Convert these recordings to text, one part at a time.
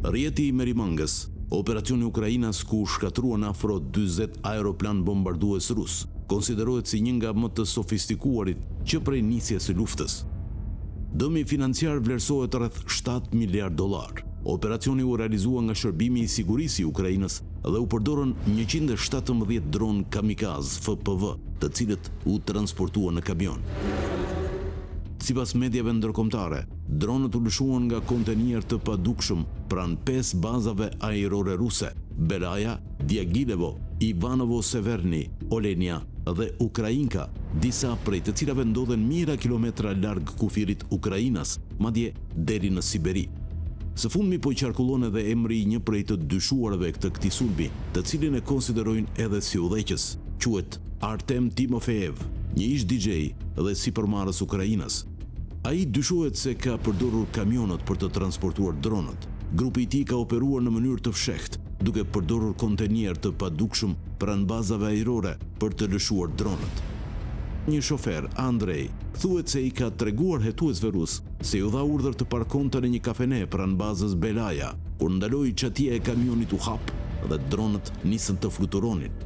Rjeti i Merimangës, operacioni Ukrainas ku shkatruan afro 40 aeroplan bombardues rus, konsiderohet si një nga më të sofistikuarit që prej nisjes së luftës. Dëmi financiar vlerësohet rreth 7 miliard dollar. Operacioni u realizua nga shërbimi i sigurisë i Ukrainës dhe u përdorën 117 dron kamikaz FPV, të cilët u transportuan në kamion. Sipas mediave ndërkombëtare, dronët u lëshuan nga kontenier të padukshëm pranë 5 bazave ajrore ruse: Belaja, Diagilevo, Ivanovo Severni, Olenia dhe Ukrainka, disa prej të cilave ndodhen mijëra kilometra larg kufirit Ukrainas, madje deri në Siberi. Së fundmi po i qarkullon edhe emri i një prej të dyshuarve këtë këtij sulmi, të cilin e konsiderojnë edhe si udhëheqës. Quhet Artem Timofejev, një ish DJ dhe sipërmarrës Ukrainas. Ai dyshohet se ka përdorur kamionët për të transportuar dronët. Grupi i tij ka operuar në mënyrë të fshehtë, duke përdorur kontenier të padukshëm pranë bazave ajrore për të lëshuar dronët. Një shofer, Andrej, thuhet se i ka treguar hetuesve rus se ju dha urdhër të parkonte në një kafene pranë bazës Belaja, kur ndaloi çatia e kamionit u hap dhe dronët nisën të fluturonin.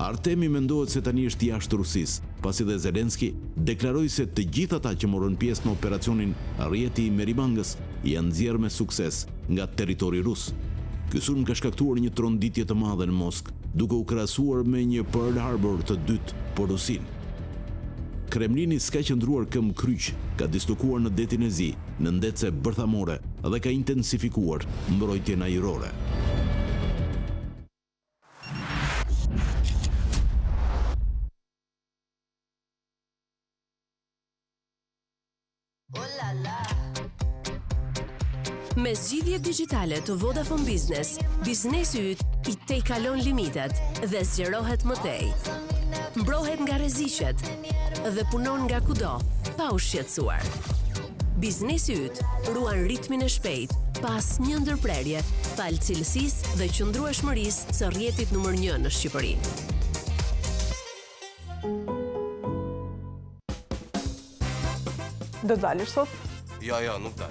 Artemi mendohet se tani është jashtë Rusisë, pasi dhe Zelenski deklaroi se të gjithë ata që morën pjesë në operacionin Rjeti i Merimangës janë nxjerrë me sukses nga territori rus. Ky sulm ka shkaktuar një tronditje të madhe në Moskë, duke u krahasuar me një Pearl Harbor të dytë për Rusinë. Kremlini s'ka qëndruar këmbë kryq, ka dislokuar në detin e Zi, në ndece bërthamore dhe ka intensifikuar mbrojtjen ajrore. Me zgjidhje digjitale të Vodafone Business, biznesi yt i tej kalon limitet dhe zgjerohet më tej. Mbrohet nga rreziqet dhe punon nga kudo, pa u shqetësuar. Biznesi yt ruan ritmin e shpejt, pas një ndërprerje, fal cilësisë dhe qëndrueshmërisë së rrjetit numër 1 në Shqipëri. Do të dalësh sot? Jo, nuk dal.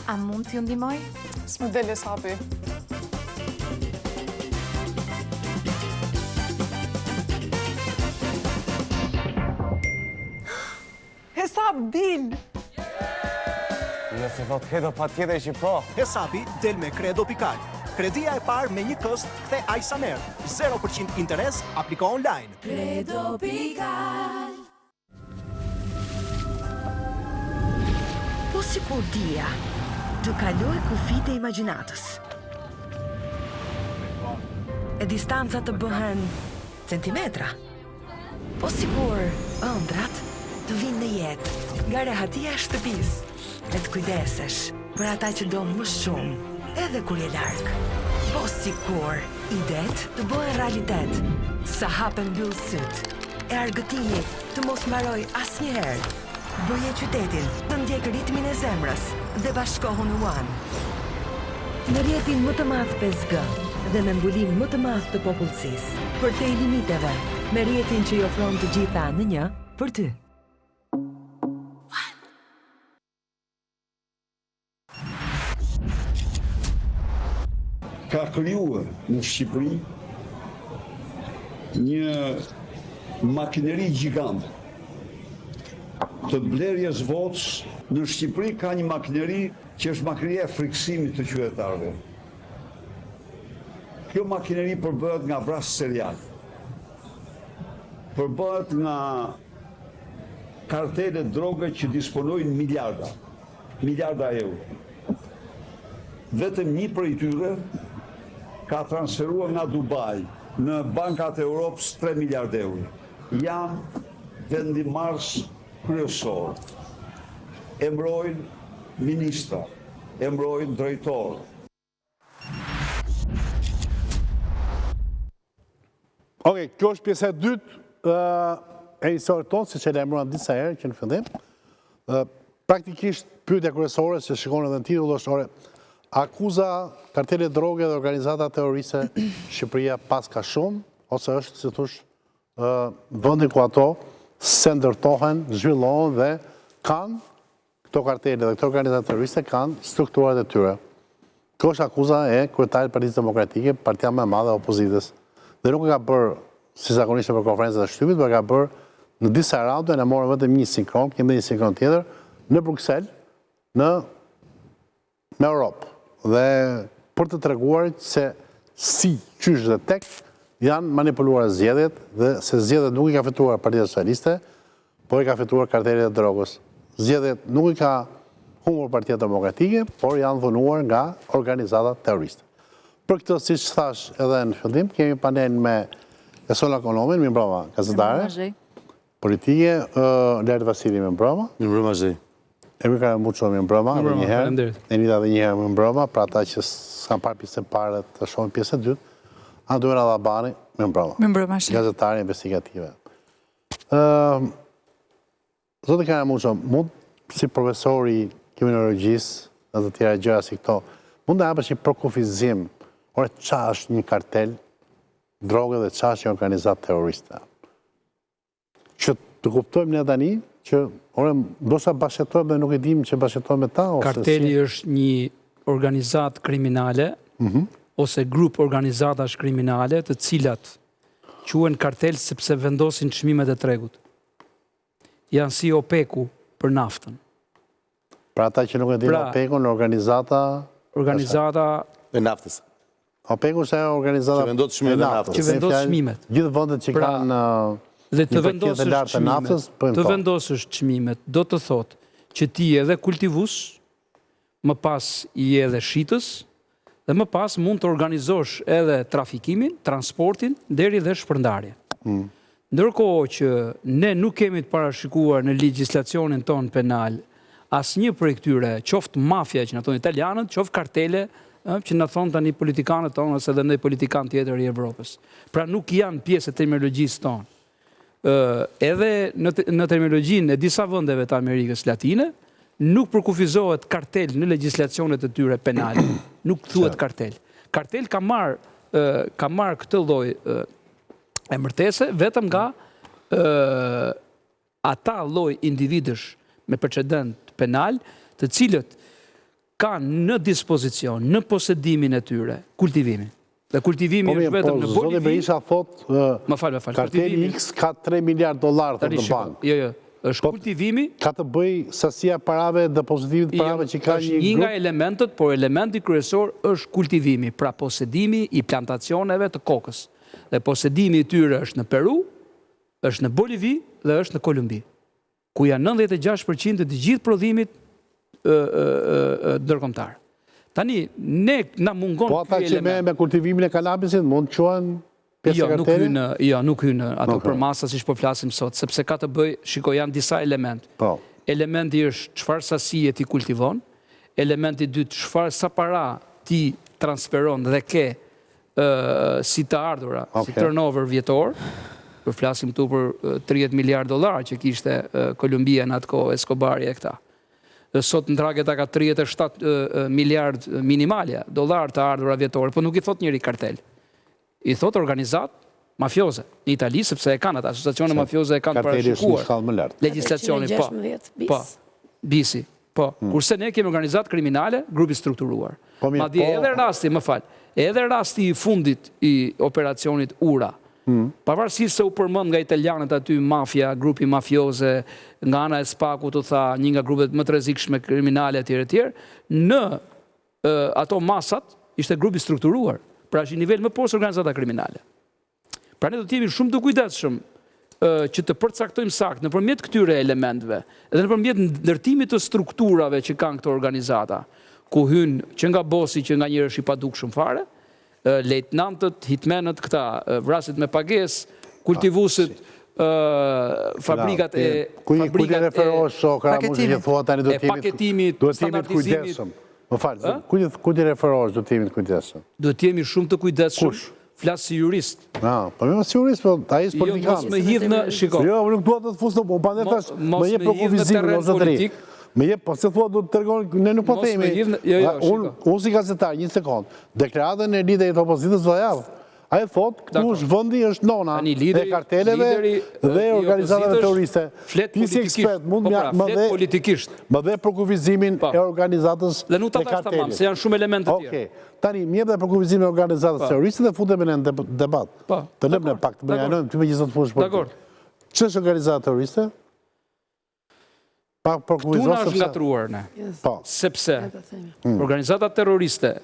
A mund t'ju ndihmoj? S'më del Hesapi. Hesap dil! Nëse thot Hedo patjetër që po. Hesapi del me Credo Pikal. Kredia e parë me një këst kthe aq sa merr. 0% interes, apliko online. Credo Pikal. Po si kur dia, të kaloj kufit e imagjinatës. E distanca të bëhen centimetra. Po si kur ëndrat të vinë në jetë, nga rehatia e shtëpisë, e të kujdesesh për ata që do më shumë, edhe kur je larg. Po si kur idet të bëhen realitet, sa hapen mbyll syt, e argëtimi të mos mbaroj asnjëherë. Bëje qytetin të ndjek ritmin e zemrës dhe bashkohu në One. Në rjetin më të madh 5G dhe me mbulim më të madh të popullsisë, për te i limiteve, me rjetin që i ofron të gjitha në një për ty. Ka krijuar në Shqipëri një makineri gjigante të blerjes votës. Në Shqipëri ka një makineri që është makineria e friksimit të qytetarëve. Kjo makineri përbëhet nga vrasë serial. Përbëhet nga kartele droge që disponojnë miliarda euro. Vetëm një prej tyre ka transferuar nga Dubai në bankat e Europës 3 miliard euro. Janë vendimmarrës kryesor. Emrojnë ministra, emrojnë drejtor. Okej, kjo është pjesa e dytë e historisë tonë, siç e lajmëruam disa herë që në fillim. Praktikisht pyetja kryesore që shikon edhe në titull është akuza kartele droge dhe organizata terroriste Shqipëria pas ka shumë, ose është, si thosh, vendi ku ato se ndërtohen, zhvillohen dhe kanë këto kartele dhe këto organizata terroriste kanë strukturat e tyre. Kjo është akuza e kryetarit Partisë Demokratike, partia më e madhe e opozitës. Dhe nuk e ka bërë, si zakonisht për konferencët e shtypit, por e ka bërë në disa raunde, ne morëm vetëm një sinkron, kemi një sinkron tjetër, në Bruxelles, në Europë. Dhe për të treguar se si, qysh dhe tek, janë manipuluar zgjedhjet dhe se zgjedhjet nuk i ka fituar Partia Socialiste, por i ka fituar kartelit e drogës. Zgjedhjet nuk i ka humur Partia Demokratike, por janë dhunuar nga organizatat terroriste. Për këtë, si që thash edhe në fillim, kemi panel me Esola Konomin, mi mbroma gazetare, politike, Lert Vasili mi mbroma. Mi mbroma zhej. Emri Karamuço mi mbroma, edhe njëherë, Enida dhe njëherë mi mbroma, pra ta që s'kan parë pjesën e parë të shohin pjesën e dytë, Anduera Dhabani mi mbroma. Mi mbroma zhej. Gazetare investigative. Zotë Karamuço, mund si profesori kriminologjisë dhe të tjera gjëra si këto, mund të hapësh një përkufizim, ore qa është një kartel, droge dhe qa është një organizat terroriste. Që të kuptojmë ne tani, që ore ndoshta bashkëtojmë dhe nuk e dim që bashkëtojmë me ta, ose karteli është një organizat kriminale, ose grup organizatash kriminale, të cilat quhen kartel sepse vendosin çmimet e tregut. Janë si OPEC-u për naftën. Pra ata që nuk e dinë OPEC-un, organizata e naftës. OPEC-u është ajo organizata që vendosë çmimet e naftës. Që vendosë çmimet. Gjithë vendet që kanë dhe të vendosësh çmimet, do të thotë që ti edhe kultivus, më pas i edhe shitës, dhe më pas mund të organizosh edhe trafikimin, transportin, deri dhe shpërndarje. Ndërkohë që ne nuk kemi të parashikuar në legjislacionin ton penal asnjë prej këtyre, qoftë mafia që na thonë italianët, qoftë kartele që na thonë tani politikanët tonë ose edhe ndonjë politikan tjetër i Evropës. Pra nuk janë pjesë e terminologjisë tonë. Edhe në terminologjinë e disa vendeve të Amerikës Latine, nuk përkufizohet kartel në legjislacionet e tyre penale. Nuk thuhet kartel. Kartel ka marrë këtë lloj emërtese vetëm nga ata lloj individësh me precedent penal, të cilët kanë në dispozicion, në posedimin e tyre, kultivimin. Dhe kultivimi është vetëm në Bolivi. Zotë Berisha thotë, karteli X ka 3 miliard dollar në bank. Jo, është kultivimi. Ka të bëj sasia parave, depozitimit parave që ka një grup? Një nga elementet, por elementi kryesor është kultivimi, pra posedimi i plantacioneve të kokës. Dhe posedimi i tyre është në Peru, është në Bolivi dhe është në Kolumbi, ku janë 96% të gjithë prodhimit ndërkombëtar. Tani, ne na mungon po ata që me kultivimin e kanabisit mund të quhen pjesë e kartelit? Jo, nuk hynë ato për masa si po flasim sot, sepse ka të bëj, shiko, janë disa element. Elementi është çfarë sasie ti kultivon, elementi dytë çfarë sa para ti transferon dhe ke si të ardhura, si turnover vjetor, për flasim tu për 30 miliard dollar që kishte Kolumbia në atë kohë, Escobari e këta. Sot në trageta ka 37 miliard minimalja dollar të ardhura vjetore, po nuk i thot njëri kartel. I thot organizat mafioze në Itali, sepse e kanë ata, asociacione mafioze e kanë parashikuar. Legjislacioni, po. Bisi, po. Kurse ne kemi organizat kriminale, grupi strukturuar. Madje edhe rasti, më fal, edhe rasti i fundit i operacionit Ura, pavarësisht se u përmend nga italianët aty mafia, grupi mafioze, nga ana e Spaku të tha, një nga grupet më të rrezikshme kriminale etj, në ato masat ishte grupi strukturuar, pra është një nivel më poshtë organizata kriminale. Pra ne do të jemi shumë të kujdesshëm që të përcaktojmë saktë nëpërmjet këtyre elementeve, edhe nëpërmjet ndërtimit të strukturave që kanë këto organizata, ku hyn që nga bosi që nga njëri është i padukshëm fare, lejtnantët, hitmenët, këta, vrasit me pagesë, kultivusit, fabrikat e paketimit, standardizimit. Më falë, ku ti referohesh do të jemi të kujdesshëm? Do të jemi shumë të kujdesshëm. Kush? Flas si jurist. Po më si jurist, po ai është politikan. Jo, mos më hidh në, shiko. Jo, nuk dua të të fus, po pandej thash, më jep prokuvizimin ose zotëri. Me jep, po se thua do të tërgon, ne nuk po themi. Unë si gazetar, një sekond, deklaratën e liderit të opozitës do javë. Ai thot, këtu është vendi, është nona e karteleve dhe organizatave terroriste. Ti si ekspert mund më dhe për kufizimin e organizatës e kartelit. Se janë shumë elemente tjera. Okej, tani, mjep dhe për kufizimin e organizatës terroriste dhe futem në debat. Të lëmë në pak, të bëjajnojmë, ty me gjithë të fush për ty. Që është organizatë terroriste? Këtu në është ngatruar ne, sepse organizata terroriste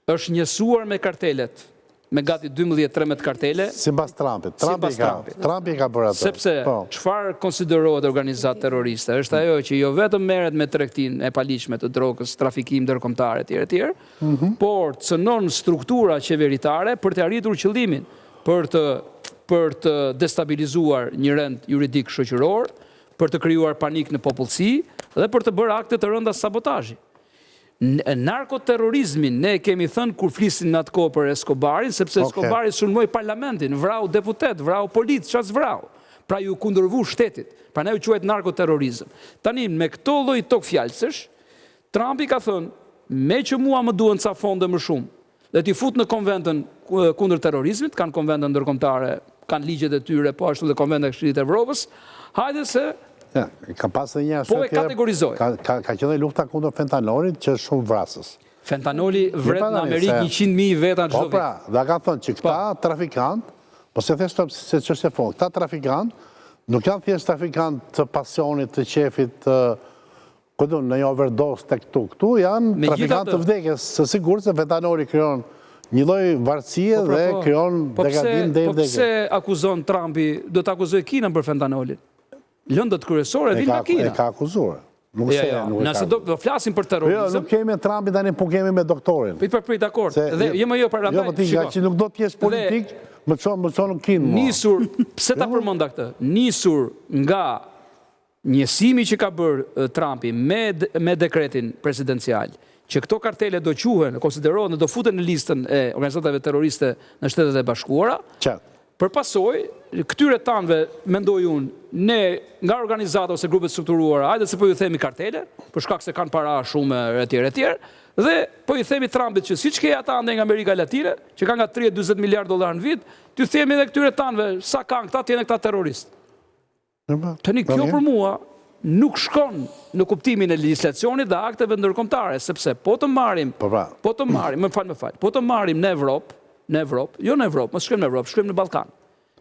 është njësuar me kartelet, me gati 12-13 kartele. Si bas Trumpit. Trumpi ka për atë. Sepse, qëfar konsiderohet organizat terroriste? Është ajo që jo vetëm merret me tregtin e paligjshme të drogës, trafikim ndërkombëtar etj, por cënon struktura qeveritare për të arritur qëllimin, për të destabilizuar një rend juridik shoqëror, për të krijuar panik në popullsi dhe për të bërë akte të rënda sabotazhi. Narkoterrorizmin ne kemi thënë kur flisin në atë kohë për Escobarin, sepse Escobari sulmoi parlamentin, vrau deputet, vrau polic, ças vrau. Pra ju kundërvu shtetit. Pra ne u quajt narkoterrorizëm. Tani me këto lloj tok fjalësh, Trumpi ka thënë, me që mua më duhen ca fonde më shumë, dhe t'i fut në konventën kundër terrorizmit, kanë konventën ndërkombëtare, kanë ligjet e tyre, po ashtu dhe konventën e Këshillit të Evropës, hajde se ka pasë një po e kategorizoj. Ka qenë lufta kundër fentanolit që është shumë vrasës. Fentanoli vret në Amerikë 100.000 veta në çdo vit. Po pra, dhe ka thënë që këta trafikant, po se theshtë se që është e fond, këta trafikant nuk janë thjesht trafikant të pasionit, të qefit, në një overdose të këtu janë trafikant të vdekjes, se sigur se fentanoli krijon një lloj varësie dhe krijon degradim dhe vdekje. Po pse akuzon Trumpi, do të akuzoj Kinën për fentanolin? Lëndët kryesore vinë nga Kina. E ka akuzuar. Nëse do flasim për terrorizëm. Nuk kemi Trumpin tani, po kemi me doktorin. Prit, dakord. Dhe jemi jo për atë. Jo, që nuk do të jesh politik, më çon në Kinë. Nisur, pse ta përmenda këtë? Nisur nga njësimi që ka bërë Trumpi me dekretin presidencial, që këto kartele do quhen, konsiderohen, do futen në listën e organizatave terroriste në Shtetet e Bashkuara. Për pasoj, këtyre tanëve, mendoj unë, ne nga organizata ose grupet strukturuara, hajde se po ju themi kartele, për shkak se kanë para shumë etj, dhe po ju themi Trumpit që siç ke ata ande nga Amerika Latine, që kanë nga 30-40 miliard dollar në vit, t'ju themi edhe këtyre tanëve, sa kanë këta, t'jene këta terrorist. Tani kjo për mua nuk shkon në kuptimin e legislacionit dhe akteve ndërkombëtare, sepse po të marrim, po të marrim në Evropë, jo në Evropë, mos shkojmë në Evropë, shkojmë në Ballkan.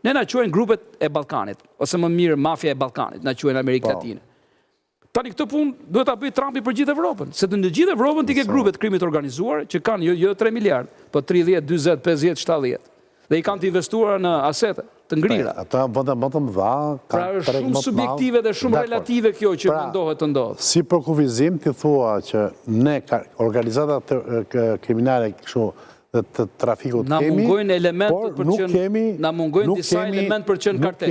Ne na quajnë grupet e Ballkanit, ose më mirë mafia e Ballkanit, na quajnë Amerikë Latine. Tani këtë punë duhet ta bëj Trumpi për gjithë Evropën, se në gjithë Evropën ti ke grupet krimit organizuar që kanë jo 3 miliard, po 30, 40, 50, 70. Dhe i kanë të investuar në asete të ngrira. Ata vënda më të mëdha, pra është shumë subjektive dhe shumë relative kjo që mundohet të ndodhë. Si për kufizim ti thua që ne organizatat kriminale kështu dhe të trafikut kemi, na mungojnë elementet për qenë, na mungojnë disa element për qenë kartel.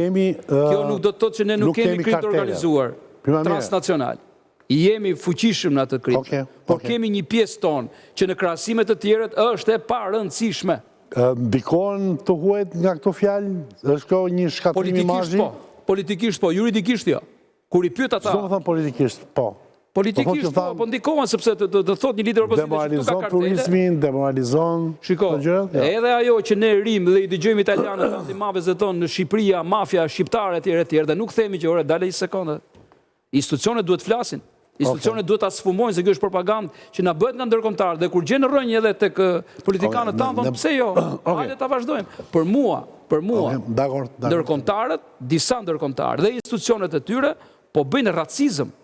Kjo nuk do të thotë që ne nuk kemi krim të organizuar transnacional. Jemi fuqishëm në atë krim, por kemi një pjesë tonë që në krahasimet të tjerët është e parëndësishme. Ndikon të huajt nga këto fjalë, është kjo një shkatrim imazhi? Politikisht po, juridikisht jo. Kur i pyet ata. Çdo më thon politikisht, po. Politikisht po ndikohen sepse të thot një lider opozitive që ka kartele. Turizmin, demoralizon. Shiko, edhe ajo që ne rim dhe i dëgjojmë italianët antimafëse tonë në Shqipëria, mafia shqiptare etj, dhe nuk themi që ore dalë një sekondë. Institucionet duhet flasin. Institucionet duhet ta sfumojnë se kjo është propagandë që na bëhet nga ndërkombëtarë dhe kur gjen rrënjë edhe tek politikanët tanë, thonë pse jo? Hajde ta vazhdojmë. Për mua, ndërkombëtarët, disa ndërkombëtarë dhe institucionet e tyre po bëjnë racizëm.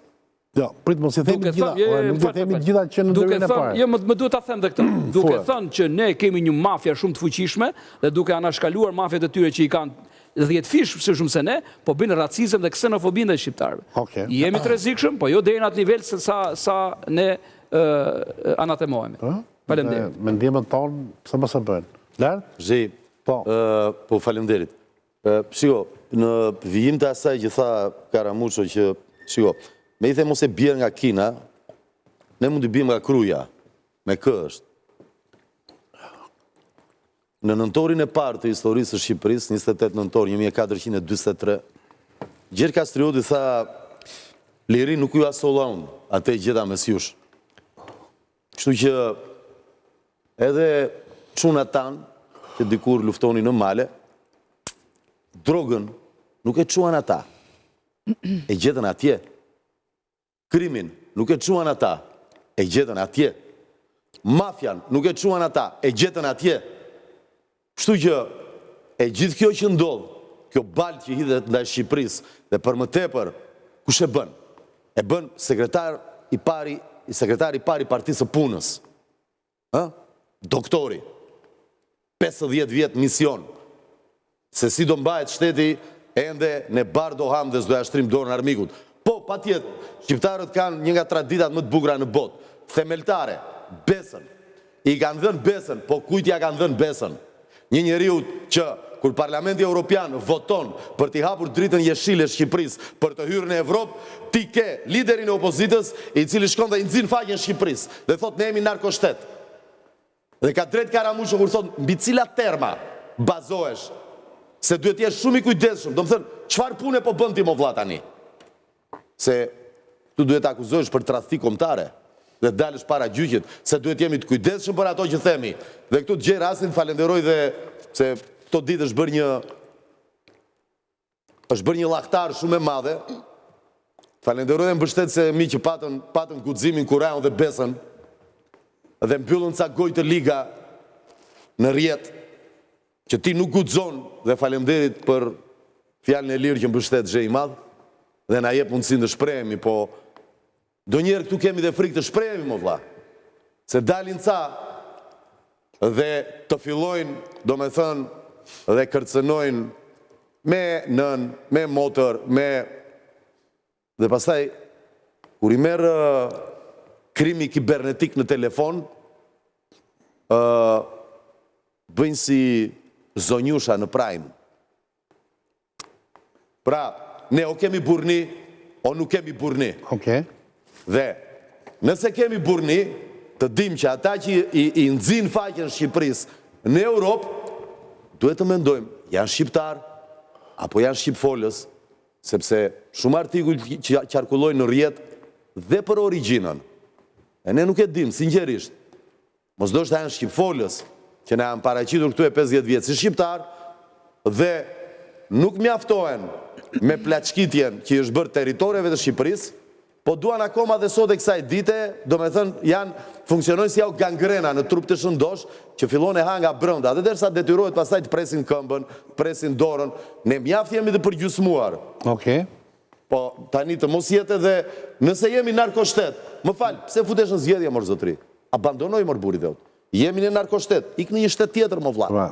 Jo, prit mos i themi gjitha, nuk do themi gjitha që në ndërën e parë. Jo, më duhet ta them dhe këtë. Duke thënë që ne kemi një mafia shumë të fuqishme dhe duke anashkaluar mafjet e tyre që i kanë 10 fish së shumë se ne, po bëjnë racizëm dhe ksenofobin dhe shqiptarëve. Jemi të rrezikshëm, po jo deri në atë nivel se sa ne anatemohemi. Faleminderit. Mendimet tonë pse mos e bëjnë? Lart? Zhi, po faleminderit. Shiko, në vijim të asaj që tha Karamuço që shiko, me i the mos e bjerë nga Kina, ne mund të bim nga Kruja, me kë është. Në nëntorin e parë të historisë së Shqipërisë, 28 nëntor 1423, Gjergj Kastrioti tha, liri nuk ju asolla unë, atë e gjeta mes jush. Kështu që edhe çuna tanë që dikur luftoni në male, drogën nuk e quan ata, e gjetën atje. Krimin nuk e quan ata, e gjetën atje. Mafjan nuk e quan ata, e gjetën atje. Kështu që e gjithë kjo që ndodhë, kjo balë që hidhet ndaj Shqipërisë dhe për më tepër, kush e bën? E bën sekretar i pari Partisë së Punës. Doktori. 50 vjetë mision. Se si do mbahet shteti ende ne bar do ham dhe s'do ja shtrim dorën armikut. Po, patjetër, shqiptarët kanë një nga traditat më të bukura në botë. Themeltare, besën. I kanë dhënë besën, po kujt ja kanë dhënë besën? Një njeriu që kur Parlamenti Evropian voton për t'i hapur dritën jeshile Shqipërisë për të hyrë në Evropë, ti ke liderin e opozitës i cili shkon dhe i nxin faqen Shqipërisë dhe thot ne jemi narkoshtet. Dhe ka drejt Karamusho kur thot mbi cilat terma bazohesh, se duhet jesh shumë i kujdesshëm. Do më thënë, çfarë pune po bën ti mo vlla tani? Se tu duhet akuzohesh për tradhti kombëtare dhe dalësh para gjyqit, se duhet jemi të kujdesshëm për ato që themi. Dhe këtu gjej rastin, falenderoj dhe se këto ditë është bërë një llaktar shumë e madhe. Falenderoj dhe mbështet se mi që patën guximin Kurajun dhe besën dhe mbyllën ca gojë të liga në rjet që ti nuk guxon dhe falemderit për fjalën e lirë që mbështet zhe i madh dhe na jep mundësinë të shprehemi, po donjëherë këtu kemi dhe frikë të shprehemi mo vlla. Se dalin ca dhe të fillojnë, do me thënë, dhe kërcënojnë me nën, me motor, dhe pastaj, kur i merë krimi kibernetik në telefon, bëjnë si zonjusha në prajmë. Pra, ne o kemi burni, o nuk kemi burni. Dhe, nëse kemi burni, të dim që ata që i nxin faqen Shqipërisë në Europë, duhet të mendojmë, janë shqiptar, apo janë shqipfolës, sepse shumë artikull që qarkullojnë në rjet dhe për origjinën. E ne nuk e dim, sinqerisht. Mos do shta janë shqipfolës, që ne janë paraqitur këtu e 50 vjetë si shqiptar, dhe nuk mjaftohen me plaçkitjen që i është bërë teritoreve të Shqipërisë, po duan akoma dhe sot e kësaj dite, do me thënë, funksionojnë si jau gangrena në trup të shëndosh, që fillon e ha nga brënda, dhe derisa detyrohet pastaj të presin këmbën, presin dorën, ne mjaft jemi të përgjysmuar. Po, tani të mos jetë dhe nëse jemi narkoshtet, më falë, pse futesh në zgjedhje, mor zotri? Abandonoj, mor burit dhe jemi në narkoshtet, ik në një shtet tjetër, më vla.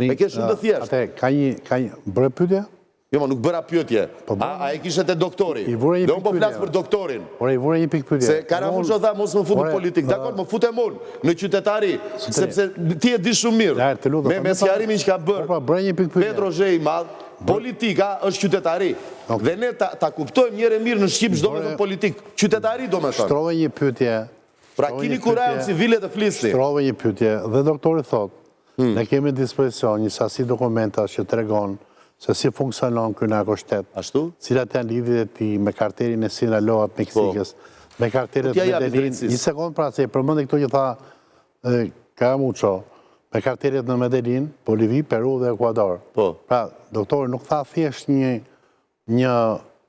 E ke shumë të thjesht. Ka një bërë pyetje? Jo, ma nuk bëra pyetje. A e kishet e doktori. Dhe unë po flasë për doktorin. Ore, i vore një pikë pyetje. Se Karamusho tha, mos më fut në politikë. Dakor, më fut e mund në qytetari. Sepse ti e di shumë mirë. Me sqarimin që ka bërë Petro Zhej i madh, politika është qytetari. Dhe ne ta kuptojmë njëre mirë në Shqip çdo me politikë. Qytetari do me thënë. Shtrove një pyetje. Pra kini Kurajun civile të flisni. Shtrove një pyetje. Dhe doktori thot, ne kemi dispozicion një sasi dokumenta që tregon se si funksionon ky narkoshtet. Ashtu? Cilat janë lidhjet e tij me kartelin e Sinaloat Meksikës, me kartelet Medellin. Një sekond pra se përmendi këto që tha Karamusho, me kartelet në Medellin, Bolivi, Peru dhe Ekuador. Pra, doktor, nuk tha thjesht një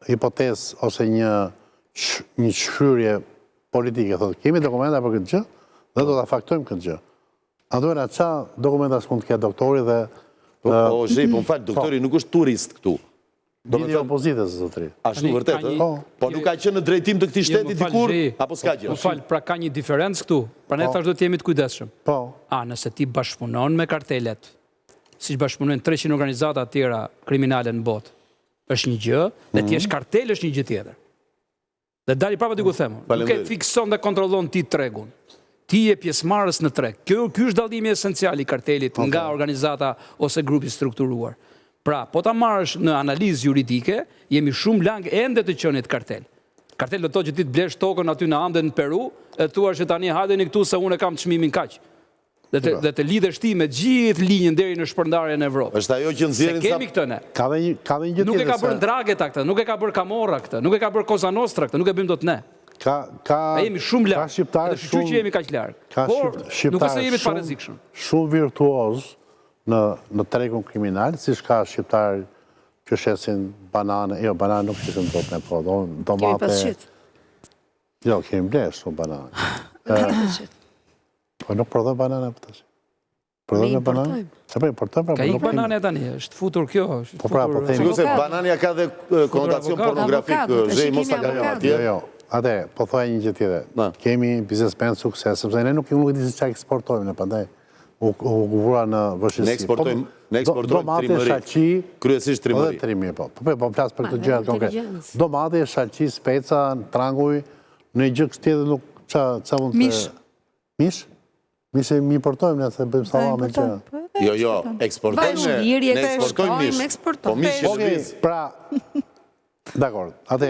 hipotezë ose një shfryrje politike. Thotë, kemi dokumenta për këtë gjë dhe do ta faktojmë këtë gjë. Andojna, qa dokumenta s'mund të ketë doktori dhe Po, Zhej, po më falë, doktori nuk është turist këtu. Lidhje opozitës, zotri. Ashtu vërtet, po nuk ka qenë në drejtim të këtij shteti dikur, apo s'ka gjë? Më falë, pra ka një diferencë këtu, pra ne thash do të jemi të kujdesshëm. Nëse ti bashkëpunon me kartelet, si që bashkëpunojnë 300 organizata tjera kriminale në botë, është një gjë, dhe ti është kartel është një gjë tjetër. Dhe dali prapa diku themu, nuk e fikson dhe kontrollon ti tregun. Ti je pjesëmarrës në treg. Ky është dallimi esencial i kartelit nga organizata ose grupi strukturuar. Pra, po ta marrësh në analizë juridike, jemi shumë lang ende të qenit kartel. Kartel do të thotë që ti të blesh tokën aty në Ande në Peru, e thua që tani hajeni këtu se unë kam çmimin kaq. Dhe të lidhesh ti me gjithë linjën deri në shpërndarjen në Evropë. Është ajo që nxjerrin sa kemi këtë ne. Ka dhe një gjë tjetër. Nuk e ka bërë Ndrageta këtë, nuk e ka bërë Camorra këtë, nuk e ka bërë Cosa Nostra këtë, nuk e bëjmë dot ne. A jemi shumë larg, dhe shqyqy që jemi kaq larg. Por, nuk është se jemi të parezikshëm. Shumë virtuoz në tregun kriminal, si shka shqiptarë që shesin banane, jo, banane nuk shesin do të ne po, domate... Kemi pasqit. Jo, kemi blesh, shumë banane. Kemi pasqit. Po nuk prodhoj banane për të shi. Prodhoj me banane? Ka i banane tani, është futur kjo. Po pra, po themi. Sigur se banania ka dhe konotacion pornografik, zhej mos ta kalojmë atje. Jo, ate, po thoja një gjë tjetër. Kemi biznesmen sukses, sepse ne nuk di se çka eksportojmë ne pandaj. U vura në vështirësi. Ne eksportojmë trimëri. Kryesisht trimëri. Trimëri, po. Po flas për këtë gjë konkret. Domate, shalqi, speca, tranguj, në gjë tjetër nuk ça mund të... Mish? Mish e mi importojmë ne se bëjmë sallam me gjë. Jo, eksportojmë. Ne eksportojmë mish. Po mish e lëviz. Pra, dakor. Atë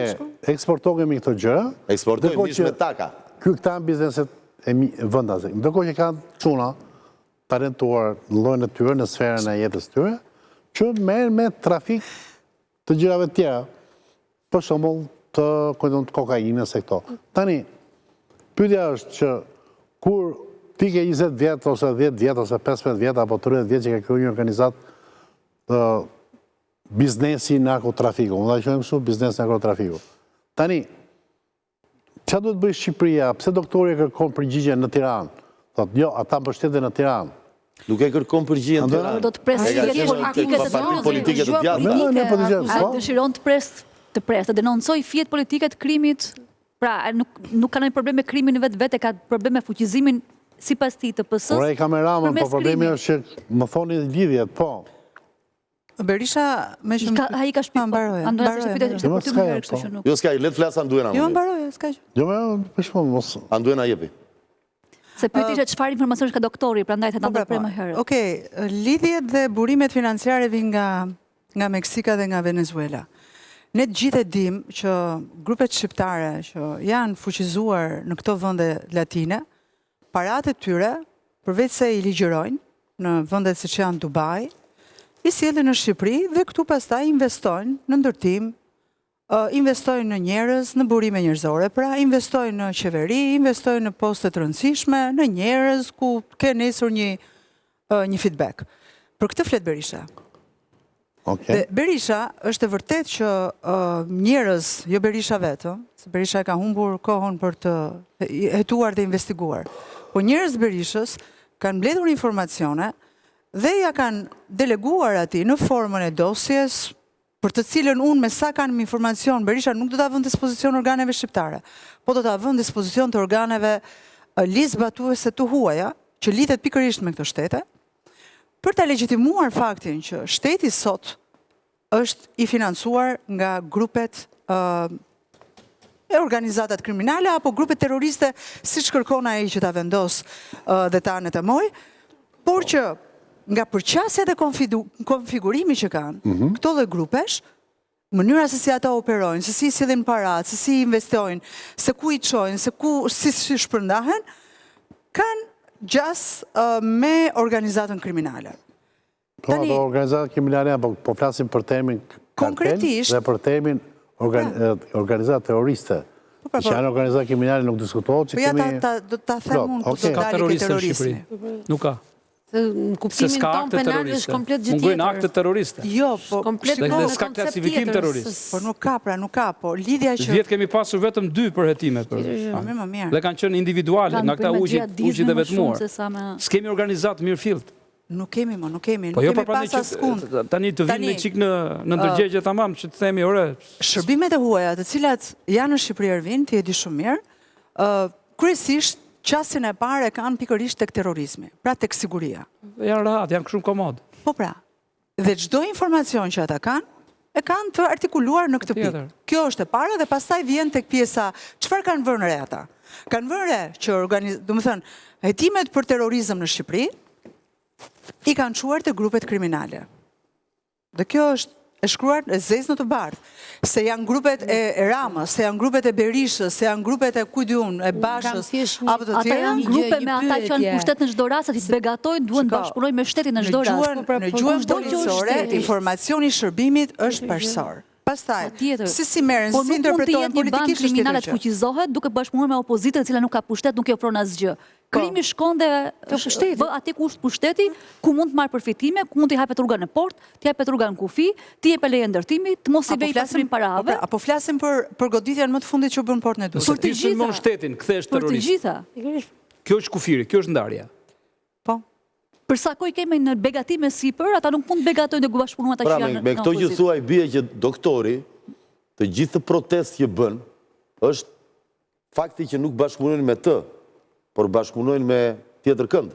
eksportojmë këto gjëra. Eksportojmë mish me taka. Këta bizneset e vendase. Ndërkohë që kanë çuna talentuar në llojin e tyre, në sferën e jetës tyre, që merren me trafik të gjërave të tjera. Për shembull, të kokainës e këto. Tani, pyetja është që kur ti ke 20 vjet ose 10 vjet ose 15 vjet apo 30 vjet që ke kryer një organizat biznesi narkotrafiku, unë da qojmë shumë biznes narkotrafiku. Tani, që duhet bëjë Shqipëria, pse doktori e kërkon përgjigje në Tiranë? Thot, jo, ata mbështeten në Tiranë. Nuk e kërkon përgjigje në Tiranë. Do të presë politike të djatha. A dëshiron të presë, të denoncoj fjet politike të krimit, pra nuk ka ndonjë problem me krimin vetë, ka problem me fuqizimin sipas tij të PS-s. Ora i kameramën, po problemi është që më thoni lidhjet, po. Berisha me shumë... Ai ka shpjeguar. Mbaroja. Jo, s'ka, let flas Anduena. Jo, mbaroja, s'ka. Jo, më shumë, mos... Anduena jepi. Se pyeti që çfarë informacionesh ka doktori, prandaj ta ndaj më herët. Okej, lidhjet dhe burimet financiare vijnë nga Meksika dhe nga Venezuela. Ne të gjithë e dim që grupet shqiptare që janë fuqizuar në këto vende latine, paratë e tyre, përveç se i ligjërojnë në vendet siç janë Dubai, i sjellin në Shqipëri dhe këtu pastaj investojnë në ndërtim, investojnë në njerëz, në burime njerëzore, pra investojnë në qeveri, investojnë në poste të rëndësishme, në njerëz ku ke nesër një feedback. Për këtë flet Berisha. Dhe Berisha është e vërtet që njerëz, jo Berisha vetëm, se Berisha e ka humbur kohën për të hetuar dhe investiguar, po njerëz Berishës kanë mbledhur informacione dhe ja kanë deleguar atij në formën e dosjes, për të cilën unë me sa kanë informacion, Berisha nuk do ta vënë dispozicion organeve shqiptare, po do ta vënë dispozicion të organeve lizbatuese të huaja, që lidhet pikërisht me këto shtete, për të legjitimuar faktin që shteti sot është i financuar nga grupet e organizatat kriminale apo grupet terroriste, siç kërkon ai që ta vendos dhe ta anetemoj, por që nga përqasja dhe konfigurimi që kanë këto lloj grupesh, mënyra se si ata operojnë, se si sillin paratë, se si investojnë, se ku i çojnë, si shpërndahen, kanë gjas me organizatën kriminale. Po, ato organizatën kriminale, po flasim për termin kartel dhe për termin organizatë terroriste. Që janë organizatë kriminale nuk diskutohet që kemi... Po ja ta them unë se ka terroristë në Shqipëri. Nuk ka. Në kuptimin tonë penal është komplet gjë tjetër. Mungojnë akte terroriste. Jo, po dhe s'ka klasifikim terrorist. Po nuk ka, po lidhja që... Vjetë kemi pasur vetëm 2 për hetimet. Dhe kanë qenë individuale, nga këta uqit dhe vetëmuar. S'kemi organizat mirë filt. Nuk kemi, nuk kemi. Po jo për prani që tani të vinë me qik në ndërgjegje tamam që të themi ore... Shërbimet e huaja të cilat janë në Shqipëri Ervin, ti e di shumë mirë, kryesisht qasjen e parë kanë pikërisht tek terrorizmi, pra tek siguria. Janë rahat, janë shumë komod. Po pra, dhe çdo informacion që ata kanë, e kanë të artikuluar në këtë pikë. Kjo është e para dhe pastaj vjen tek pjesa, çfarë kanë vënë re ata? Kanë vënë re që domethënë, hetimet për terrorizëm në Shqipëri i kanë çuar te grupet kriminale. Dhe kjo është e shkruar e zezë në të bardhë, se janë grupet e Ramës, se janë grupet e Berishës, se janë grupet e kujdi unë, e Bashës, apo të tjera. Ata janë grupe me ata që janë pushtet në çdo rast, ati të begatojnë, duhen bashkëpunojnë me shtetin në çdo rast. Në gjuhën policore, informacioni i shërbimit është parsor. Pastaj, si merren, si interpretohen politikisht një band kriminale të fuqizohet duke bashkëpunuar me opozitën e cila nuk ka pushtet, nuk i ofron asgjë. Krimi shkon dhe aty ku është pushteti, ku mund të marrë përfitime, ku mund të hapet rruga në port, të hapet rruga në kufi, të jepet leje ndërtimi, të mos i vej pastrim parave. Apo flasim për goditjen më të fundit që bën portën e Durrësit. Për të gjitha. Shtetin, kthesh terrorist. Për të gjitha. Kjo është kufiri, kjo është ndarja. Po. Për sa kohë kemi në begatime sipër, ata nuk mund të begatojnë dhe bashkëpunuar ata që janë në opozitë. Me këto që thuaj bie që doktori, të gjithë protestë që bën, është fakti që nuk bashkëpunojnë me të, por bashkëpunojnë me tjetër kënd.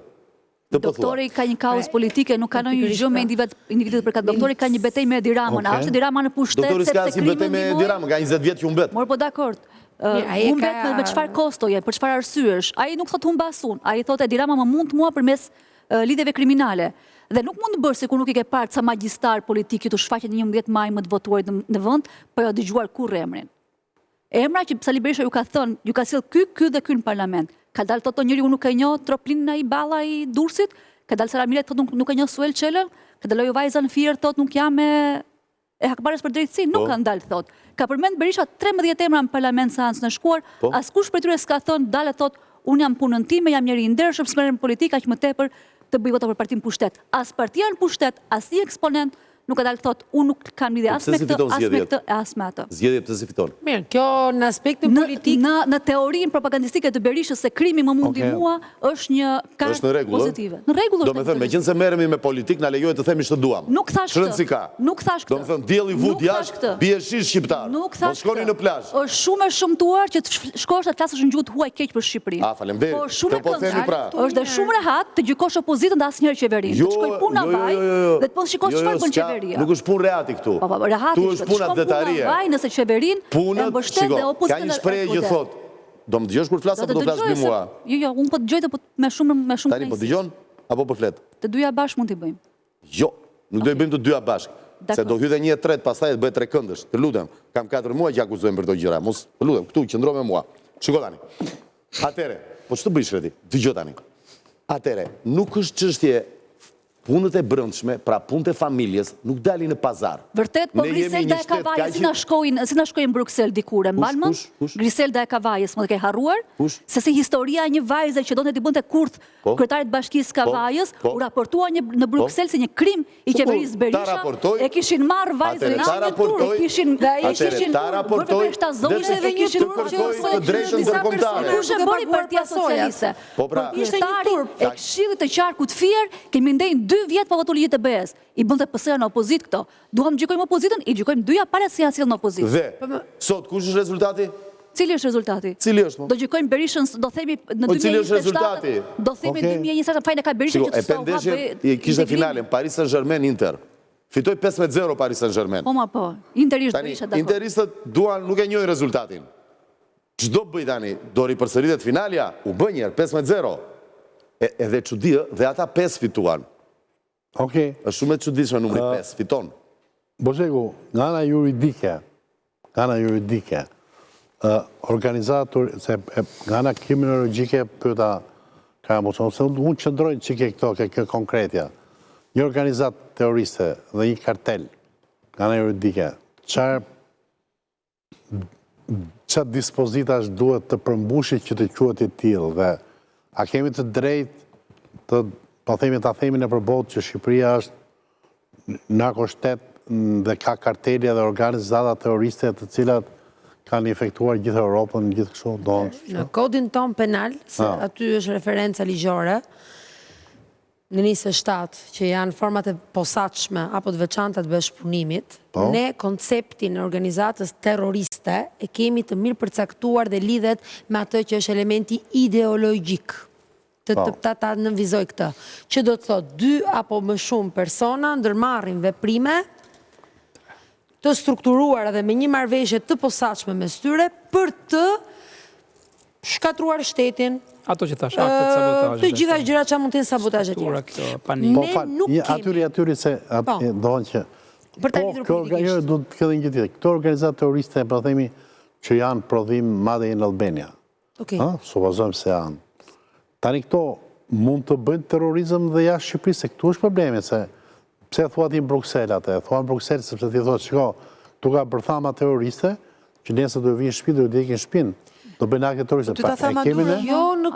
Doktori ka një kauzë politike, nuk ka ndonjë gjë me individet për këtë. Doktori ka një betejë me Edi Ramën, a është Edi Rama në pushtet sepse krimi. Doktori s'ka si betejë me Edi Ramën, ka 20 vjet që humbet. Mor, po dakord. Humbet me çfarë kostoje, për çfarë arsyesh? Ai nuk thot humbasun, ai thotë Edi Rama më mund mua përmes lidhjeve kriminale. Dhe nuk mund të bësh sikur nuk i ke parë ca magjistar politik që të shfaqen 11 maj më të votuarit në vend, po jo dëgjuar kurrë emrin. Emra që Sali Berisha ju ka thënë, ju ka sjell ky dhe ky në parlament. Ka dalë thotë njeriu nuk e njoh Troplin ai Balla i Durrësit, ka dalë Sara Mile thotë nuk e njoh Suel Çelën, ka dalë vajza në Fier thotë nuk jam e hakmarrës për drejtësinë, nuk kanë dalë thotë. Ka përmend Berisha 13 emra në parlament seancën e shkuar, askush prej tyre s'ka thënë dalë thotë unë jam punën time, jam njeri i ndershëm, s'merrem politika aq më tepër të bëj voto për partinë pushtet. As partia në pushtet, as një eksponent nuk ka dalë thotë unë nuk kam lidhje as me këtë, as me atë. Zgjedhjet pse si fiton? Mirë, kjo në aspektin politik. Në teorinë propagandistike të Berishës se krimi më mundi mua është një kartë pozitive. Në rregull është. Domethënë, meqense merremi me politik, na lejohet të themi ç'të duam. Nuk thash këtë. Nuk thash këtë. Domethënë, dielli vut jashtë, bie shish shqiptar. Nuk thash. Mos shkoni në plazh. Është shumë e shëmtuar që të shkosh të flasësh në gjuhë huaj keq për Shqipërinë. Ah, faleminderit. Po shumë e këndshme. Është dhe shumë rehat të gjykosh opozitën dhe asnjëherë qeverinë. Të shkoj puna vaj dhe të mos shikosh çfarë bën qeveria. Nuk është punë rehati këtu. Tu është puna detarie. Vaj nëse qeverinë e mbështet dhe opozitën. Ka një shprehje që thotë, do më dëgjosh kur flas apo do flas me mua? Jo, unë po dëgjoj të me shumë Tani po dëgjon apo po flet? Të dyja bashkë mund t'i bëjmë. Jo, nuk do i bëjmë të dyja bashkë. Se do hyjë një tret, pastaj të bëhet trekëndësh. Të lutem, kam 4 muaj që akuzojmë për këto gjëra. Mos, të lutem, këtu qëndro me mua. Shiko tani. Atëre, po ç'të bëj shreti? Dëgjoj tani. Atëre, nuk është çështje punët e brëndshme, pra punët e familjes, nuk dalin në pazar. Vërtet, po Griselda e Kavajës si na shkojnë në Bruksel dikure, mban më? Griselda e Kavajës, më të ke harruar? Se si historia një vajze që donte t'i bënte kurth kryetarit bashkisë Kavajës, u raportua në Bruksel si një krim i qeverisë Berisha, e kishin marrë vajzën në një tur, e kishin bërë me shtazonjë dhe kishin të drejtën ndërkombëtare. Kush e bëri Partia Socialiste? Kryetari e Këshillit të Qarkut Fier, kemi ndejnë 2 vjetë pa votu ligjit të BE-s. I bënte PS-ja në opozit këto. Duham të gjykojmë opozitën, i gjykojmë dyja para se janë sjellë në opozit. Dhe, sot, kush është rezultati? Cili është rezultati? Cili është? Do gjykojmë Berishën, do themi në 2027, do themi në 2027, fajnë e ka Berishën që të sta u hapë... Kishtë në finalen, Paris Saint-Germain Inter. Fitoj 15-0 Paris Saint-Germain. Po ma po, Inter ishtë Berisha, dakor. Interistët duan, nuk e njojnë rezultatin. Çdo bëj tani, do ripërsëritet finalja, u bë njerë, 15-0. Edhe çudia, dhe ata 5 fituan. Është shumë e çuditshme numri 5, fiton. Bozegu, nga ana juridike, organizator, nga ana kriminologjike pyeta ka emocion, se unë qëndrojnë që kjo konkretja. Një organizat terroriste dhe një kartel, nga ana juridike, çfarë dispozitash duhet të përmbushit që të quhet i tillë, dhe a kemi të drejtë të po ta themi në përbot që Shqipëria është narkoshtet dhe ka kartelja dhe organizata terroriste të cilat kanë infektuar gjithë Europën, gjithë kështu. Në kodin ton penal, se aty është referenca ligjore, në 27 që janë format e posaçme apo të veçanta të bashkëpunimit, ne konceptin e organizatës terroriste e kemi të mirë përcaktuar dhe lidhet me atë që është elementi ideologjik. Ta nënvizoj këtë, që do të thot 2 apo më shumë persona ndërmarrin veprime të strukturuara dhe me një marrëveshje të posaçme mes tyre për të shkatruar shtetin. Ato që thash, aktet sabotazhi. Të gjitha gjërat që mund të jenë sabotazhe tjera. Ne nuk kemi. Atyri se dohen që për ta lidhur politikisht. Do të ketë një tjetër. Këto organizatë terroriste, po themi që janë prodhim madje në Albania. Supozojmë se janë. Tani këto mund të bëjnë terrorizëm dhe jashtë Shqipërisë, se këtu është problemi, se pse thua ti në Bruxelles atë, thua në Bruxelles sepse ti thua, shiko, tu ka bërthama terroriste, që nesër do vinë shtëpi, do djekin shtëpinë. Do bëjnë akte terroriste. Ty ta tha Maduro. Jo në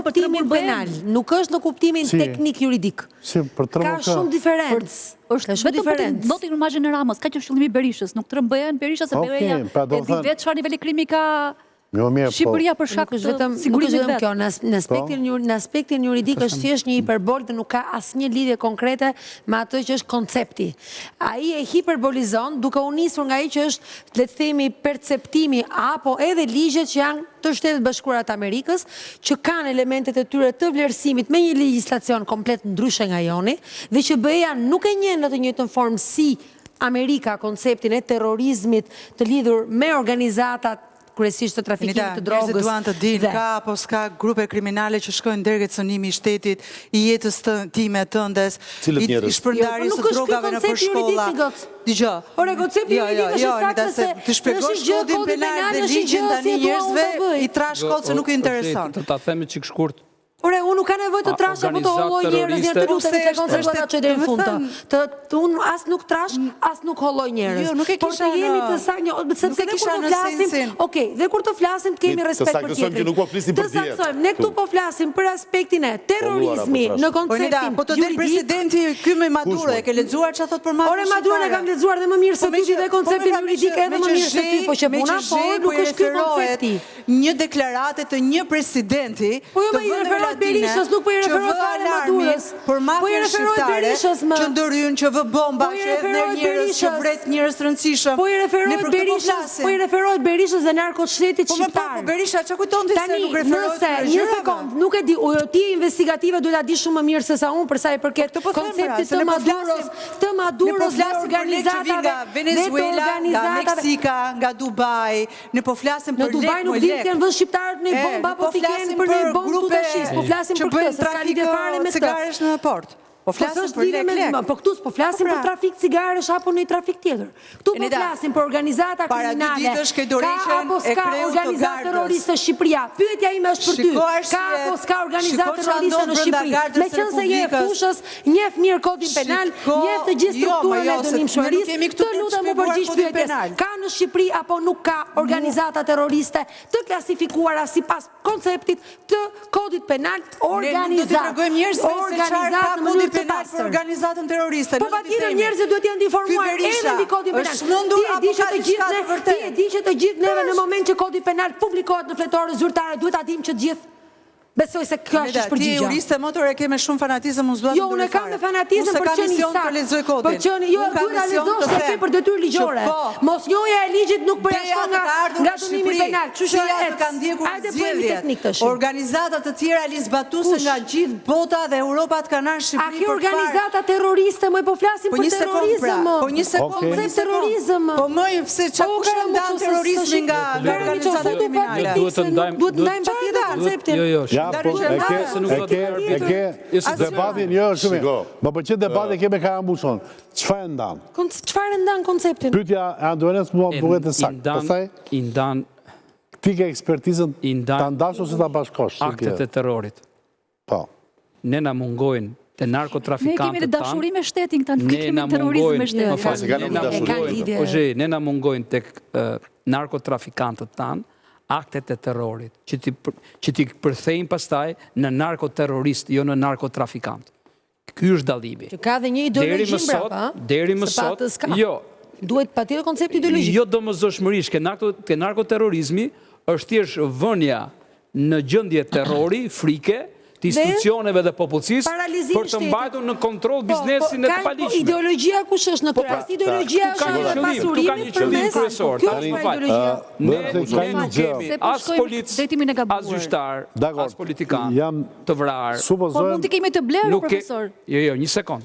kuptimin penal, nuk është në kuptimin teknik juridik. Ka shumë diferencë. është vetëm për notin imazhin e Ramës, ka që shëllimi Berishës, nuk të rëmbëhen Berishës e Bereja, e di vetë çfarë niveli krimi ka Shqipëria për shkak të sigurimit vetë. Në aspektin juridik është thjesht një hiperbol dhe nuk ka asnjë lidhje konkrete me atë që është koncepti. Ai e hiperbolizon duke u nisur nga ai që është, le të themi, perceptimi apo edhe ligjet që janë të Shtetit Bashkuar të Amerikës, që kanë elementet e tyre të vlerësimit me një legjislacion komplet ndryshe nga joni, dhe që BE-ja nuk e njeh në të njëjtën formë si Amerika konceptin e terrorizmit të lidhur me organizatat kryesisht të trafikimit të drogës. Njerëzit duan të dinë ka apo s'ka grupe kriminale që shkojnë deri ke cënimi i shtetit, i jetës time tëndes, i shpërndarjes së drogave në shkolla. Dgjoj. Ore koncepti juridik është saktë se të shpjegosh kodin penal dhe ligjin tani njerëzve i trash kod se nuk i intereson. Të ta themi çik shkurt. Ore, unë nuk ka nevojë të trash apo të holloj njerëz, të lutem se konceptuata që deri në fund. Unë as nuk trash, as nuk holloj njerëz. Por të jemi të saktë, sepse kur të flasim, okay, dhe kur të flasim të kemi respekt për tjetrin. Të saksojmë, ne këtu po flasim për aspektin e terrorizmi në konceptin. Po të del presidenti ky me Maduro, e ke lexuar çfarë thot për Maduro? Ore, Maduro e kam lexuar dhe më mirë se ti dhe konceptin juridik edhe më mirë se ti, po që puna po nuk është ky koncepti. Një deklarate të një presidenti Berishës nuk po i referohet fare Madurës. Për mafia shqiptare që ndërhyn, që vë bomba, që edhe njerëz, që vret njerëz të rëndësishëm. Po i referohet Berishës dhe narkot shtetit shqiptar. Po Berisha çka kujton ti se nuk referohet? Tani, një sekond, nuk e di, ti investigative duhet ta di shumë më mirë se sa unë për sa i përket konceptit të Madurës dhe organizatave nga Venezuela, nga Meksika, nga Dubai, ne po flasim për lek. Në Dubai nuk dinë që janë vënë shqiptarët në bomba, po ti kanë për një bombë të fascistë. Po flasim për këtë, s'ka lidhje fare me cigaresh në port. Po flasim për lek. Po këtu po flasim për trafik cigaresh apo në trafik tjetër. Këtu po flasim për organizata kriminale. Ka apo s'ka organizatë terroriste në Shqipëri? Pyetja ime është për ty. Ka apo s'ka organizatë terroriste në Shqipëri? Meqense je e fushës, njeh mirë kodin penal, njeh të gjithë strukturën e dënimshmërisë, të lutem u përgjigj pyetjes. Ka në Shqipëri apo nuk ka organizata terroriste të klasifikuara sipas konceptit të kodit penal organizatë për organizatën terroriste. Po patjetër njerëzit duhet janë të informuar edhe mbi kodin penal. Ti e di që të gjithë neve në moment që kodi penal publikohet në fletore zyrtare duhet ta dimë që të gjithë besoj se kjo është përgjigja. Ti juriste motor e ke me shumë fanatizëm, unë s'dua të ndëroj fare. Jo, unë kam me fanatizëm për qenë i saktë. Për qenë, jo, duhet ta lexosh se ke për detyrë ligjore. Mos njohja e ligjit nuk përjashton nga dënimi penal. Kështu që kanë ndjekur zgjedhjet. Organizata të tjera lisbatuese nga gjithë bota dhe Europa kanë ardhur në Shqipëri. A ke organizata terroriste, më po flasim për terrorizëm. Po një sekondë, terrorizëm. Po më pse çfarë kush ndan terrorizmin nga organizata kriminale? Duhet të ndajmë patjetër konceptin. E ke debatin, jo shumë. Më pëlqen debati ke me Karambushon. Çfarë ndan? Çfarë ndan konceptin? Pyetja e Andones mua duhet të saktë. Pastaj i ndan ti ke ekspertizën ta ndash ose ta bashkosh aktet e terrorit. Po. Ne na mungojnë të narkotrafikantët. Ne kemi dashuri me shtetin këta, nuk kemi terrorizëm me shtetin. Ne na mungojnë tek narkotrafikantët tanë aktet e terrorit, që ti përthejnë pastaj në narkoterrorist, jo në narkotrafikant. Ky është dallimi. Që ka dhe një ideologji mbrapa, deri më sot, jo. Duhet patjetër koncept ideologjik. Jo domosdoshmërisht, ke narkoterrorizmi është thjesht vënia në gjendje terrori, frike, të institucioneve dhe popullsisë për të mbajtur në kontroll biznesin e të paligjshme. Ideologjia kush është në këtë rast? Ideologjia është pasurimi përmes kryesor. Ne nuk kemi as policë, as gjyqtar, as politikan të vrarë. Po mund të kemi të blerë, profesor? Jo, një sekond.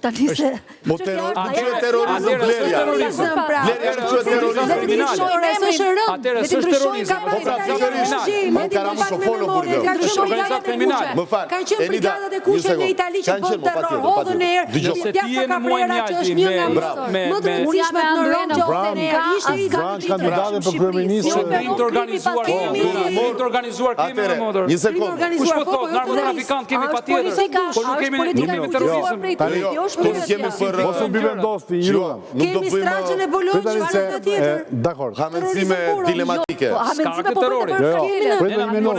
Ka kanë qenë brigadat e kuqe në Itali që bën terror, hodhën erë, Piazza Caprera që është një nga më të rëndësishme në Rome që hodhën erë, ishte i kandidate për kryeministër. Krim të organizuar kemi në motor. Një sekund. Kush po thot, narkotrafikant kemi patjetër. Po nuk kemi terrorizëm. Mos u bivendosti, një lutem. Kemi straxhën e Bolognë që varet tjetër. Dakor. Hamendësime dilematike. Ska terrorit.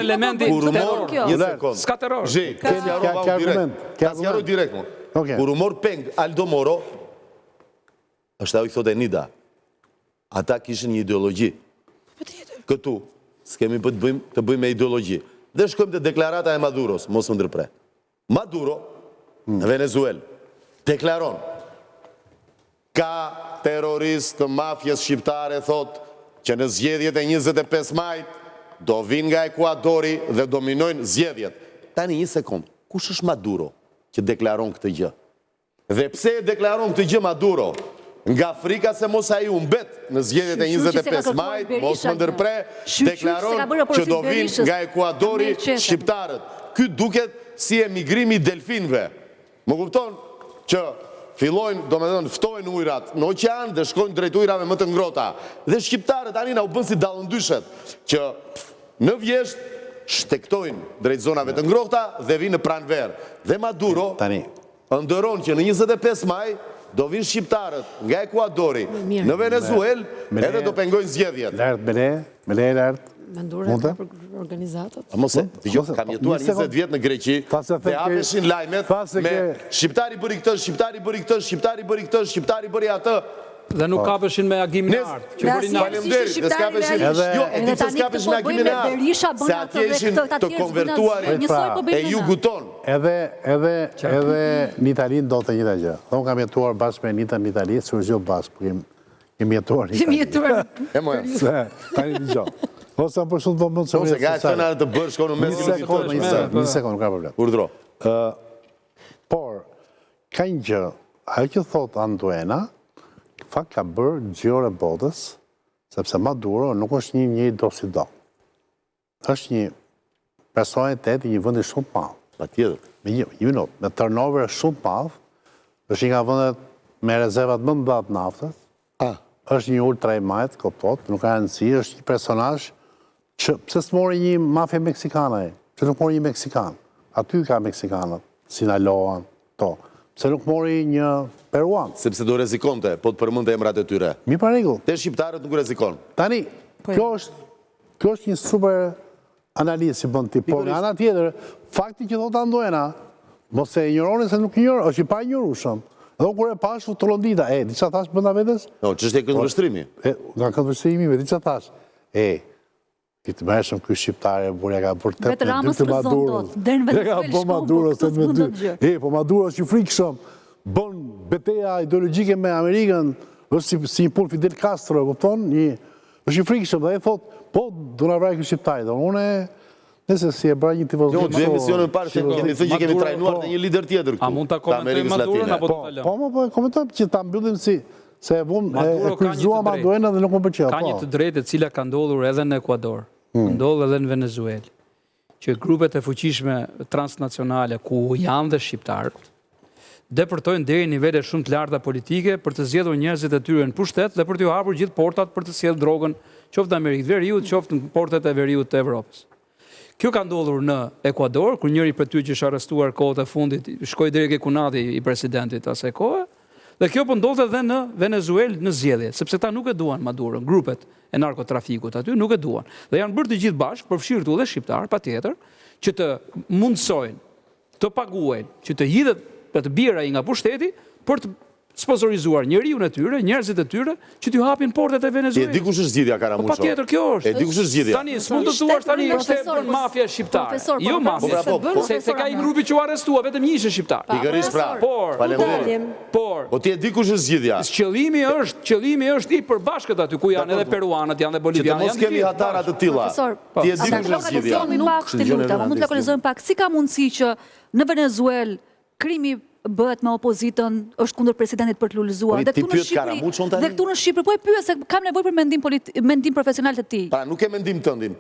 Elementi terror. Një sekund. Ska terror. Zhi, ka sjaroj direkt. Kur u mor peng Aldo Moro, është ajo i thotë Nida. Ata kishin një ideologji. Këtu, s'kemi të bëjmë me ideologji. Dhe shkojmë të deklarata e Maduros, mos më ndërpre. Maduro, në Venezuel, deklaron, ka terrorist të mafjes shqiptare, thot, që në zgjedhjet e 25 majt, do vinë nga Ekuadori dhe dominojnë zgjedhjet. Tani një sekund, kush është Maduro që deklaron këtë gjë? Dhe pse e deklaron këtë gjë Maduro? Nga Afrika se mos a i umbet në zgjedhjet e 25 majt, mos më ndërpre, deklaron që do vinë nga Ekuadori shqiptarët. Ky duket si emigrimi delfinve. Më kupton që fillojnë, do me dhënë, ftojnë ujrat në oqean dhe shkojnë drejt ujrave më të ngrota. Dhe shqiptarët anina u bën si dallëndyshet, që në vjesht shtektojnë drejt zonave të ngrota dhe vinë në pranver. Dhe Maduro ndëron që në 25 maj do vinë shqiptarët nga Ekuadori në Venezuel edhe do pengojnë zgjedhjet. Lartë, me le lartë. Maduro ka për organizatat. Mos e, kam jetuar 20 vjet në Greqi dhe hapeshin lajmet me shqiptari bëri këtë, shqiptari bëri këtë, shqiptari bëri këtë, shqiptari bëri atë. Dhe nuk kapeshin me agimin e artë. Faleminderit, dhe s'kapeshin. Jo, e di që s'kapeshin me agimin e artë. Se atje ishin të konvertuarit e juguton. Edhe në Itali do të njëta gjë. Dhe unë kam jetuar bashkë me Nita në Itali, së rëzjo bashkë, kemi jetuar në Itali. Kemi jetuar. E moja. Tani një gjo. Ose për shumë të mundë Ose ga e të fënare të bërë shko në mes një sekund, nuk ka problem. Urdro. Por, ka një gjë, ajo që thot Anduena, fakt ka bërë gjore botës, sepse Maduro nuk është një do si do. është një personitet i një vëndi shumë madhë. Pa tjetër. Me turnover shumë madhë, është nga vëndet me rezervat më ndatë naftës, është një ultra i majtë, koptot, nuk ka rëndësi, është një personazh që pse s'mori një mafia meksikane, që nuk mori një meksikan. Aty ka meksikanët, Sinaloa, to. Pse nuk mori një peruan. Sepse do rezikonte, po të përmënde emrat e tyre. Mi pa rregull. Te shqiptarët nuk rezikon. Tani, kjo është një super analizë si bën ti, por nga ana tjetër, fakti që thotë Anduena, mos e injoroni se nuk injoroni, është i pa injorueshëm. Dhe kur e pash u trollondita, diçka thash brenda vetes? Jo, ç'është këndvështrimi. Nga këndvështrimi, diçka thash. Këtë mërëshëm kërë shqiptare, burja ka për të Vetë Ramës prezontot, dërë në Venezuel shko, po Maduro është që frikëshëm, bën beteja ideologjike me Amerikën, është si një pull Fidel Castro, është që frikëshëm, dhe e thot, po, do në vrajë kërë shqiptare, dhe une, nëse si e bra një tivozë... Jo, dhe emisionën parë, se kemi thë që kemi trajnuar dhe një lider tjetër këtu. A mund të komentojmë Madurën, apo të talëm? Po, komentojmë që ta mbyllim si... se e kryzuam Anduena dhe nuk më përqea. Ka një të drejtë e cila ka ndodhur edhe në Ekuador, ndodhur edhe në Venezuel, që grupet e fuqishme transnacionale ku janë dhe shqiptarët, depërtojnë deri nivele shumë të larta politike për të zgjedhur njerëzit e tyre në pushtet dhe për t'ju hapur gjithë portat për të sjellë drogën, qoftë në Amerikë të Veriut, qoftë në portet e Veriut të Evropës. Kjo ka ndodhur në Ekuador, kur njëri për ty që është arrestuar kohët e fundit, shkoi deri ke kunati i presidentit asaj kohe. Dhe kjo po ndodhet edhe në Venezuel në zgjedhje, sepse ta nuk e duan Maduro, grupet e narkotrafikut aty nuk e duan. Dhe janë bërë të gjithë bashkë, përfshirë tu dhe shqiptar, patjetër, që të mundsojnë, të paguajnë, që të hidhet të bira i nga pushteti për të sponsorizuar njeriun e tyre, njerëzit e tyre, që t'ju hapin portet e Venezuelës. E di kush është zgjidhja Karamuço? Po patjetër kjo është. E di kush është zgjidhja? Tani s'mund të thuash tani se bën mafia shqiptare. Jo mafia, se ka i grupi që u arrestua, vetëm një ishte shqiptar. Pikërisht pra. Por ti e di kush është zgjidhja? Qëllimi është i përbashkët aty ku janë edhe peruanët, janë edhe bolivianët. Që të mos kemi hatara të tilla. Ti e di kush është zgjidhja? Mund të lokalizojmë pak, si ka mundësi që në Venezuel krimi bëhet me opozitën, është kundër presidentit për të lullëzuar. Dhe këtu në Shqipëri, po e pyet se kam nevojë për mendim profesional të tij. Pra nuk e mendim tëndin,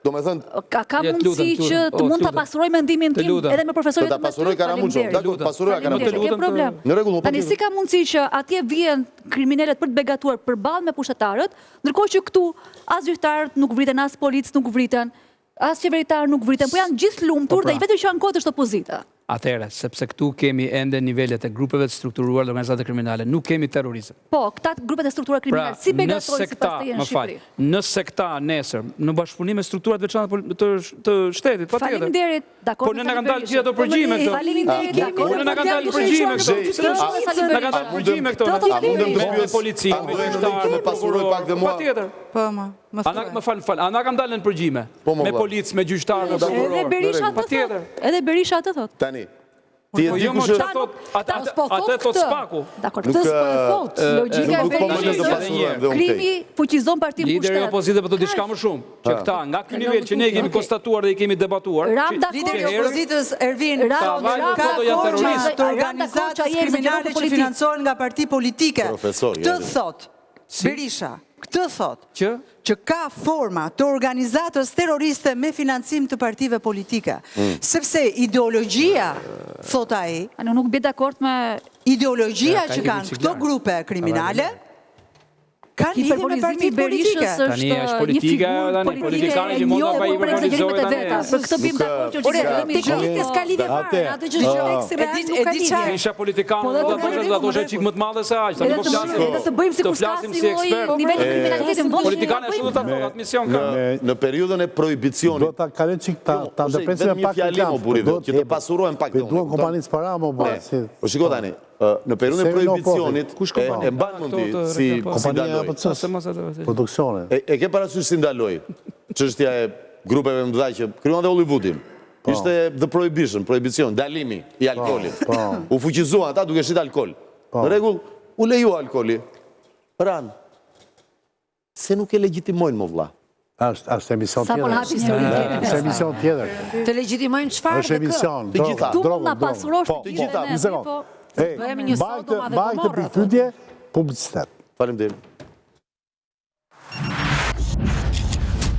do Do me thënë... Ka mundësi që të mund të pasuroj mendimin tim edhe me profesorit të pasuroj Karamuqo. Pasuroj Karamuqo. Në regull, tani si ka mundësi që atje vjen kriminalet për të begatuar përballë me pushtetarët, ndërkohë që këtu as zyrtarët nuk vriten, as policë nuk vriten, as qeveritarë nuk vriten, po janë gjithë lumtur dhe i vetëm që janë kod është opozita. Atëherë, sepse këtu kemi ende nivelet e grupeve të strukturuar dhe organizate kriminale, nuk kemi terrorizëm. Po, këta grupet e strukturuar kriminale, si begatojnë si pas të jenë në Shqipëri? Nëse këta nesër, në bashkëpunim me strukturat veçanta të shtetit, pa tjetër. Faleminderit, dakord. Po në nga kanë dalë gjithë ato përgjime këto. Faleminderit, dakord. Po në nga kanë dalë përgjime këto. Në nga dalë përgjime këto. A mundem të me policinë, me qytetarë, me prokurorë, pa tjetër. Po, më falë, ana kam dalë në përgjime, me policë, me gjyqtarë, me prokurorë. Edhe Berisha atë thot. Tani, ti e di kush atë thot Spaku. Dakor, këtë s'po e thot. Logjika e Berishës. Krimi fuqizon partinë pushtet. Lideri i opozitës po thotë diçka më shumë, që këta nga ky nivel që ne kemi konstatuar dhe i kemi debatuar. Lideri i opozitës Ervin ka forca të organizatës kriminale që financohen nga parti politike. Këtë thot Berisha. Këtë thot që ka forma të organizatës terroriste me financim të partive politike. Sepse ideologjia, thot ai, nuk bie dakord me ideologjia që kanë këto grupe kriminale, ka lidhje me partit politike. Tani është politika, tani politikanë që mund të pa i organizojë tani. Për këtë bim dakord që teknikës ka lidhje fare, atë që është real nuk ka lidhje. Isha politikanë, do të thoshë çik më të madhe se aq, tani po flasim. Edhe të bëjmë sikur flasim si ekspert. Niveli i kriminalitetit vonë. Politikanë ashtu do ta thonë atë mision ka. Në periudhën e prohibicionit. Do ta kalojmë çik ta ndërpresim pak që të pasurohen pak. Duan kompanisë para më bëj. Po shiko tani, në periudhën e prohibicionit e mban mend ti si kompania produksione. E ke parasysh si ndaloi çështja e grupeve më të mëdha që krijuan dhe Hollywoodin. Ishte the prohibition, prohibicion, dalimi i alkoolit. U fuqizuan ata duke shitur alkool. Në rregull, u leju alkooli. Ran. Se nuk e legjitimojnë më vlla. Është emision tjetër. Është emision tjetër. Të legjitimojnë çfarë? Është emision. Të gjitha. Na pasurosh të gjitha. Një sekond. Mbajtë pyetje publicitet. Faleminderit.